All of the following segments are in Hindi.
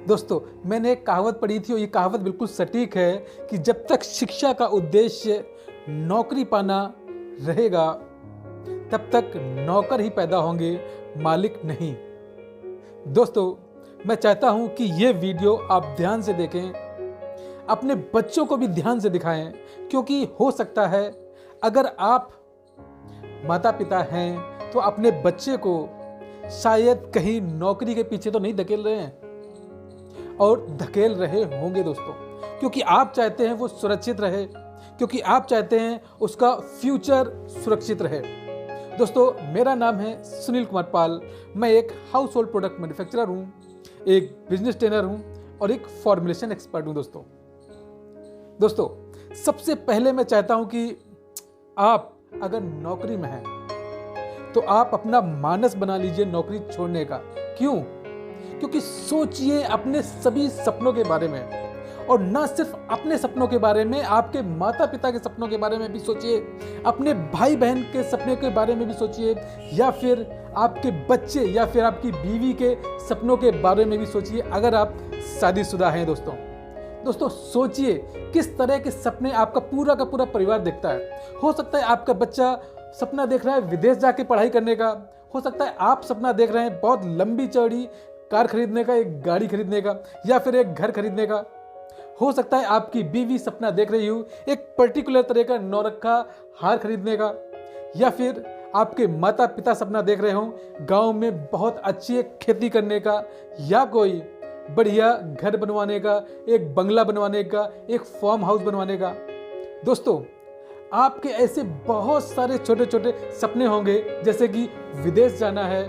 दोस्तों, मैंने एक कहावत पढ़ी थी और ये कहावत बिल्कुल सटीक है कि जब तक शिक्षा का उद्देश्य नौकरी पाना रहेगा तब तक नौकर ही पैदा होंगे, मालिक नहीं। दोस्तों, मैं चाहता हूं कि ये वीडियो आप ध्यान से देखें, अपने बच्चों को भी ध्यान से दिखाएं, क्योंकि हो सकता है अगर आप माता पिता हैं तो अपने बच्चे को शायद कहीं नौकरी के पीछे तो नहीं धकेल रहे हैं, और धकेल रहे होंगे दोस्तों, क्योंकि आप चाहते हैं वो सुरक्षित रहे, क्योंकि आप चाहते हैं उसका फ्यूचर सुरक्षित रहे। दोस्तों, मेरा नाम है सुनील कुमार पाल। मैं एक हाउस होल्ड प्रोडक्ट मैन्युफैक्चरर हूँ, एक बिजनेस ट्रेनर हूँ और एक फॉर्मुलेशन एक्सपर्ट हूँ। दोस्तों, सबसे पहले मैं चाहता हूँ कि आप अगर नौकरी में हैं तो आप अपना मानस बना लीजिए नौकरी छोड़ने का। क्यों? क्योंकि सोचिए अपने सभी सपनों के बारे में, और ना सिर्फ अपने सपनों के बारे में, आपके माता पिता के सपनों के बारे में भी सोचिए, अपने भाई बहन के सपने के बारे में भी सोचिए, या फिर आपके बच्चे या फिर आपकी बीवी के सपनों के बारे में भी सोचिए अगर आप शादीशुदा हैं। दोस्तों सोचिए किस तरह के सपने आपका पूरा का पूरा परिवार देखता है। हो सकता है आपका बच्चा सपना देख रहा है विदेश जाके पढ़ाई करने का, हो सकता है आप सपना देख रहे हैं बहुत लंबी चौड़ी कार खरीदने का, एक गाड़ी खरीदने का, या फिर एक घर खरीदने का। हो सकता है आपकी बीवी सपना देख रही हो एक पर्टिकुलर तरह का नौरखा हार खरीदने का, या फिर आपके माता पिता सपना देख रहे हो गांव में बहुत अच्छी एक खेती करने का, या कोई बढ़िया घर बनवाने का, एक बंगला बनवाने का, एक फार्म हाउस बनवाने का। दोस्तों, आपके ऐसे बहुत सारे छोटे छोटे सपने होंगे, जैसे कि विदेश जाना है,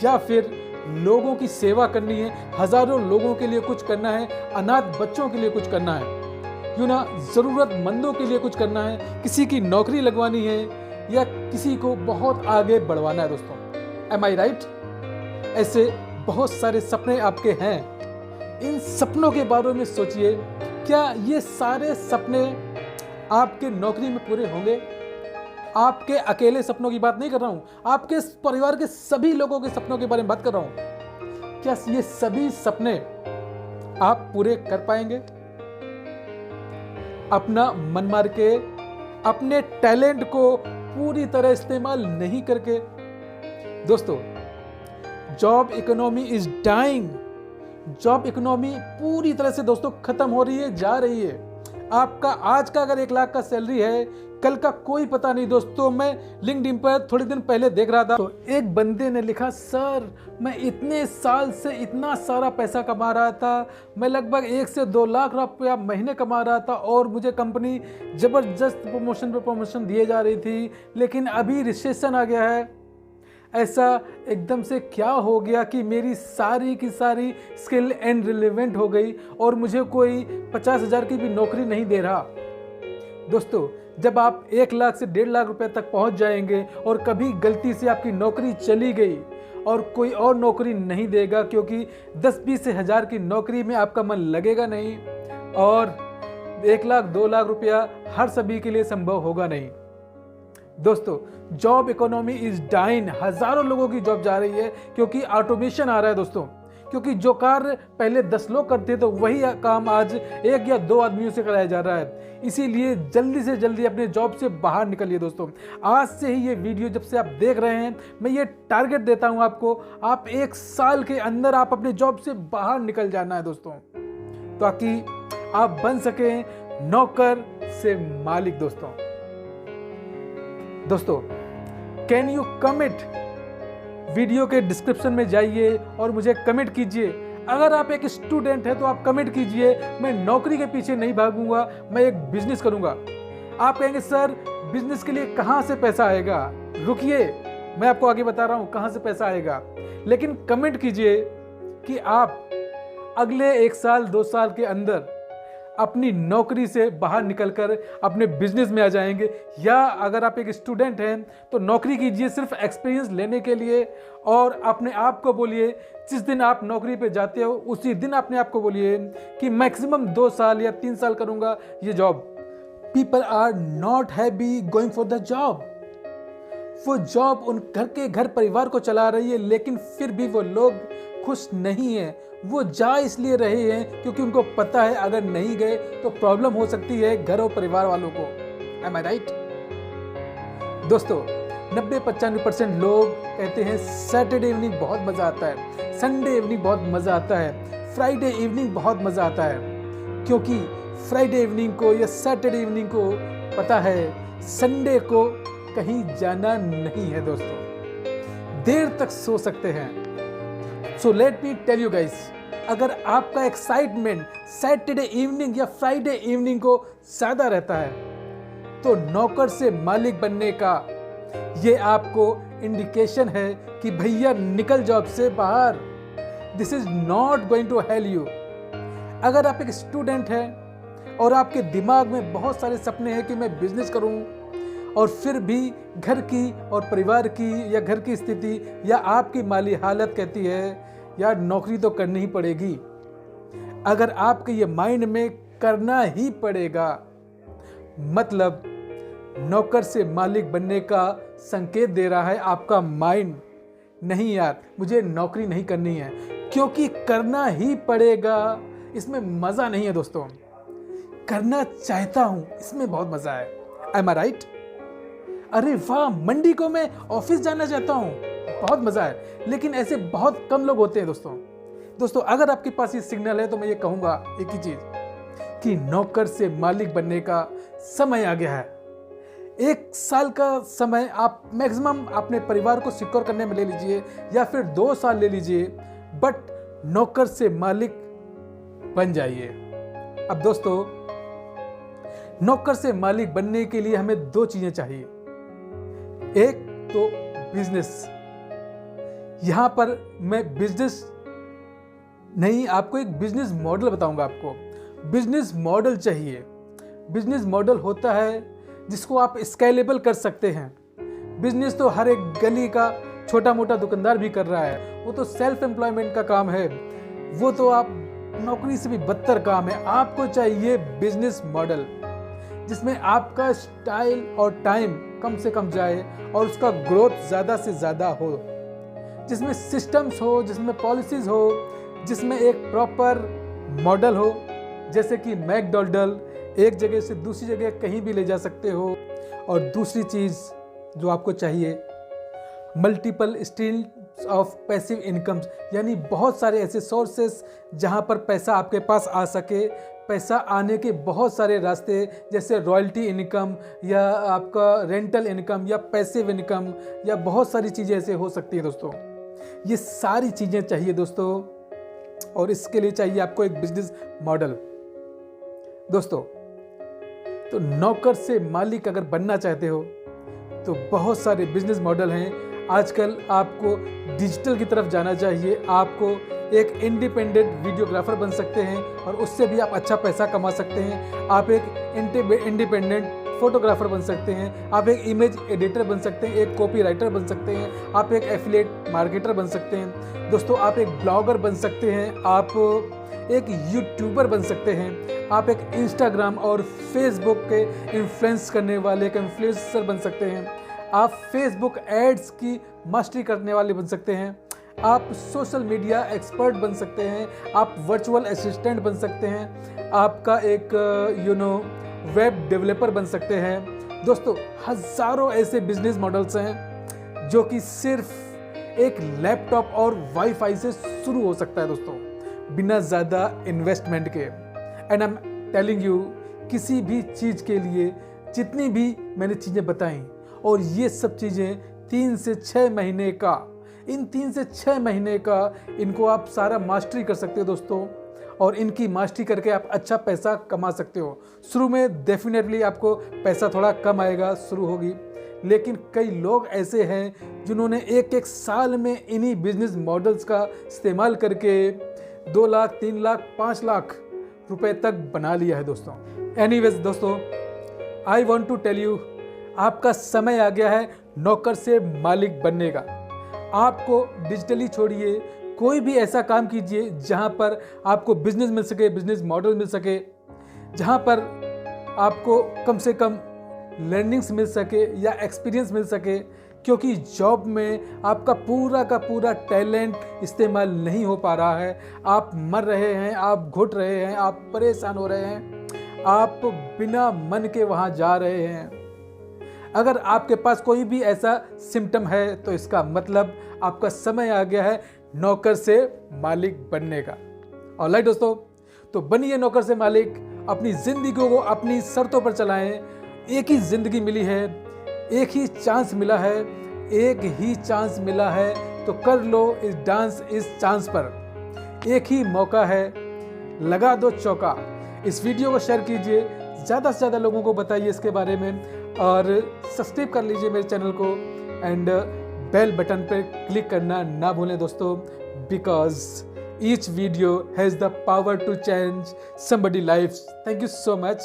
या फिर लोगों की सेवा करनी है, हजारों लोगों के लिए कुछ करना है, अनाथ बच्चों के लिए कुछ करना है, क्यों ना जरूरतमंदों के लिए कुछ करना है, किसी की नौकरी लगवानी है, या किसी को बहुत आगे बढ़वाना है। दोस्तों, एम आई राइट? ऐसे बहुत सारे सपने आपके हैं। इन सपनों के बारे में सोचिए, क्या ये सारे सपने आपके नौकरी में पूरे होंगे? आपके अकेले सपनों की बात नहीं कर रहा हूं, आपके परिवार के सभी लोगों के सपनों के बारे में बात कर रहा हूं। क्या ये सभी सपने आप पूरे कर पाएंगे? अपना मन मार के, अपने टैलेंट को पूरी तरह इस्तेमाल नहीं करके। दोस्तों, job economy is dying. Job economy पूरी तरह से दोस्तों खत्म हो रही है, जा रही है। आपका आज का अगर 1 लाख का सैलरी है, कल का कोई पता नहीं। दोस्तों, मैं लिंक्डइन पर थोड़े दिन पहले देख रहा था, तो एक बंदे ने लिखा, सर मैं इतने साल से इतना सारा पैसा कमा रहा था, मैं लगभग 1 से 2 लाख रुपया महीने कमा रहा था, और मुझे कंपनी ज़बरदस्त प्रमोशन पर प्रमोशन दिए जा रही थी, लेकिन अभी रिसेशन आ गया है। ऐसा एकदम से क्या हो गया कि मेरी सारी की सारी स्किल इनरिलेवेंट हो गई और मुझे कोई 50,000 की भी नौकरी नहीं दे रहा। दोस्तों, जब आप 1 लाख से 1.5 लाख रुपए तक पहुंच जाएंगे और कभी गलती से आपकी नौकरी चली गई और कोई और नौकरी नहीं देगा, क्योंकि 10-20 हज़ार की नौकरी में आपका मन लगेगा नहीं, और 1 लाख 2 लाख रुपया हर सभी के लिए संभव होगा नहीं। दोस्तों, जॉब इकोनॉमी इज डाइन। हजारों लोगों की जॉब जा रही है, क्योंकि ऑटोमेशन आ रहा है। दोस्तों, क्योंकि जो कार्य पहले 10 लोग करते तो वही काम आज 1 या 2 आदमियों से कराया जा रहा है। इसीलिए जल्दी से जल्दी अपने जॉब से बाहर निकलिए। दोस्तों, आज से ही ये वीडियो जब से आप देख रहे हैं, मैं ये टारगेट देता हूं आपको, आप 1 साल के अंदर आप अपने जॉब से बाहर निकल जाना है दोस्तों, ताकि आप बन सके नौकर से मालिक। दोस्तों, कैन यू कमिट? वीडियो के डिस्क्रिप्शन में जाइए और मुझे कमेंट कीजिए। अगर आप एक स्टूडेंट हैं तो आप कमेंट कीजिए, मैं नौकरी के पीछे नहीं भागूंगा, मैं एक बिजनेस करूंगा। आप कहेंगे, सर बिजनेस के लिए कहां से पैसा आएगा? रुकिए, मैं आपको आगे बता रहा हूं कहां से पैसा आएगा, लेकिन कमेंट कीजिए कि आप अगले 1 साल 2 साल के अंदर अपनी नौकरी से बाहर निकलकर अपने बिजनेस में आ जाएंगे। या अगर आप एक स्टूडेंट हैं तो नौकरी कीजिए सिर्फ एक्सपीरियंस लेने के लिए, और अपने आप को बोलिए, जिस दिन आप नौकरी पे जाते हो उसी दिन अपने आप को बोलिए कि मैक्सिमम 2 साल या 3 साल करूंगा ये job. People are not happy going for the job. वो जॉब उन घर के घर परिवार को चला रही है, लेकिन फिर भी वो लोग खुश नहीं है, वो जा इसलिए रहे हैं क्योंकि उनको पता है अगर नहीं गए तो प्रॉब्लम हो सकती है घर और परिवार वालों को। एम आई राइट? दोस्तों 90-95% लोग कहते हैं सैटरडे इवनिंग बहुत मज़ा आता है, संडे इवनिंग बहुत मज़ा आता है, फ्राइडे इवनिंग बहुत मज़ा आता है, क्योंकि फ्राइडे इवनिंग को या सैटरडे इवनिंग को पता है संडे को कहीं जाना नहीं है दोस्तों, देर तक सो सकते हैं। So let me tell you guys, अगर आपका एक्साइटमेंट सैटरडे इवनिंग या फ्राइडे इवनिंग को ज़्यादा रहता है तो नौकर से मालिक बनने का ये आपको इंडिकेशन है कि भैया निकल जॉब से बाहर। This is not going to help you. अगर आप एक स्टूडेंट हैं और आपके दिमाग में बहुत सारे सपने हैं कि मैं बिजनेस करूं और फिर भी घर की और परिवार की या घर की स्थिति या आपकी माली हालत कहती है यार नौकरी तो करनी ही पड़ेगी, अगर आपके ये माइंड में करना ही पड़ेगा मतलब नौकर से मालिक बनने का संकेत दे रहा है आपका माइंड, नहीं यार मुझे नौकरी नहीं करनी है क्योंकि करना ही पड़ेगा, इसमें मज़ा नहीं है दोस्तों, करना चाहता हूं इसमें बहुत मज़ा है। एम आई राइट? अरे वाह मंडी को मैं ऑफिस जाना चाहता हूं, बहुत मज़ा है, लेकिन ऐसे बहुत कम लोग होते हैं दोस्तों अगर आपके पास ये सिग्नल है तो मैं ये कहूँगा एक ही चीज़ कि नौकर से मालिक बनने का समय आ गया है। 1 साल का समय आप मैक्सिमम अपने परिवार को सिक्योर करने में ले लीजिए या फिर 2 साल ले लीजिए, बट नौकर से मालिक बन जाइए। अब दोस्तों नौकर से मालिक बनने के लिए हमें 2 चीजें चाहिए, एक तो बिजनेस। यहां पर मैं बिजनेस नहीं, आपको एक बिजनेस मॉडल बताऊंगा। आपको बिजनेस मॉडल चाहिए। बिजनेस मॉडल होता है जिसको आप स्केलेबल कर सकते हैं। बिजनेस तो हर एक गली का छोटा मोटा दुकानदार भी कर रहा है, वो तो सेल्फ एम्प्लॉयमेंट का काम है, वो तो आप नौकरी से भी बदतर काम है। आपको चाहिए बिजनेस मॉडल जिसमें आपका स्टाइल और टाइम कम से कम जाए और उसका ग्रोथ ज़्यादा से ज़्यादा हो, जिसमें सिस्टम्स हो, जिसमें पॉलिसीज हो, जिसमें एक प्रॉपर मॉडल हो, जैसे कि मैकडॉनल्ड एक जगह से दूसरी जगह कहीं भी ले जा सकते हो। और दूसरी चीज़ जो आपको चाहिए multiple streams of passive incomes, यानी बहुत सारे ऐसे सोर्सेस जहां पर पैसा आपके पास आ सके। पैसा आने के बहुत सारे रास्ते, जैसे रॉयल्टी इनकम या आपका रेंटल इनकम या पैसिव इनकम या बहुत सारी चीज़ें ऐसे हो सकती हैं दोस्तों। ये सारी चीज़ें चाहिए दोस्तों, और इसके लिए चाहिए आपको एक बिजनेस मॉडल दोस्तों। तो नौकर से मालिक अगर बनना चाहते हो तो बहुत सारे बिजनेस मॉडल हैं। आजकल आपको डिजिटल की तरफ जाना चाहिए। आपको एक इंडिपेंडेंट वीडियोग्राफर बन सकते हैं और उससे भी आप अच्छा पैसा कमा सकते हैं। आप एक इंडिपेंडेंट फोटोग्राफर बन सकते हैं, आप एक इमेज एडिटर बन सकते हैं, एक कॉपी राइटर बन सकते हैं, आप एक एफिलिएट मार्केटर बन सकते हैं दोस्तों, आप एक ब्लॉगर बन सकते हैं, आप एक यूट्यूबर बन सकते हैं, आप एक इंस्टाग्राम और फेसबुक के इन्फ्लुएंस करने वाले एक इन्फ्लुएंसर बन सकते हैं, आप फेसबुक एड्स की मास्टरी करने वाले बन सकते हैं, आप सोशल मीडिया एक्सपर्ट बन सकते हैं, आप वर्चुअल असिस्टेंट बन सकते हैं, आपका एक वेब डेवलपर बन सकते हैं दोस्तों। हज़ारों ऐसे बिजनेस मॉडल्स हैं जो कि सिर्फ एक लैपटॉप और वाईफाई से शुरू हो सकता है दोस्तों, बिना ज़्यादा इन्वेस्टमेंट के। And I am telling you, किसी भी चीज़ के लिए जितनी भी मैंने चीज़ें बताई, और ये सब चीज़ें 3 से 6 महीने का, इन 3 से 6 महीने का इनको आप सारा मास्टरी कर सकते हो दोस्तों, और इनकी मास्टरी करके आप अच्छा पैसा कमा सकते हो। शुरू में डेफिनेटली आपको पैसा थोड़ा कम आएगा, शुरू होगी, लेकिन कई लोग ऐसे हैं जिन्होंने एक साल में इन्हीं बिजनेस मॉडल्स का इस्तेमाल करके 2 लाख, 3 लाख, 5 लाख रुपए तक बना लिया है दोस्तों। एनीवेज दोस्तों, I want to tell you, आपका समय आ गया है नौकर से मालिक बनने का। आपको डिजिटली छोड़िए, कोई भी ऐसा काम कीजिए जहां पर आपको बिजनेस मिल सके, बिजनेस मॉडल मिल सके, जहां पर आपको कम से कम लर्निंग्स मिल सके या एक्सपीरियंस मिल सके, क्योंकि जॉब में आपका पूरा का पूरा टैलेंट इस्तेमाल नहीं हो पा रहा है। आप मर रहे हैं, आप घुट रहे हैं, आप परेशान हो रहे हैं, आप बिना मन के वहाँ जा रहे हैं। अगर आपके पास कोई भी ऐसा सिम्टम है तो इसका मतलब आपका समय आ गया है नौकर से मालिक बनने का। ऑलराइट दोस्तों, तो बनिए नौकर से मालिक, अपनी ज़िंदगी को अपनी शर्तों पर चलाएं। एक ही ज़िंदगी मिली है, एक ही चांस मिला है, एक ही चांस मिला है, तो कर लो इस डांस इस चांस पर। एक ही मौका है, लगा दो चौका। इस वीडियो को शेयर कीजिए, ज़्यादा से ज़्यादा लोगों को बताइए इसके बारे में, और सब्सक्राइब कर लीजिए मेरे चैनल को एंड बेल बटन पर क्लिक करना ना भूलें दोस्तों, because each video has the power to change somebody's life. Thank you so much.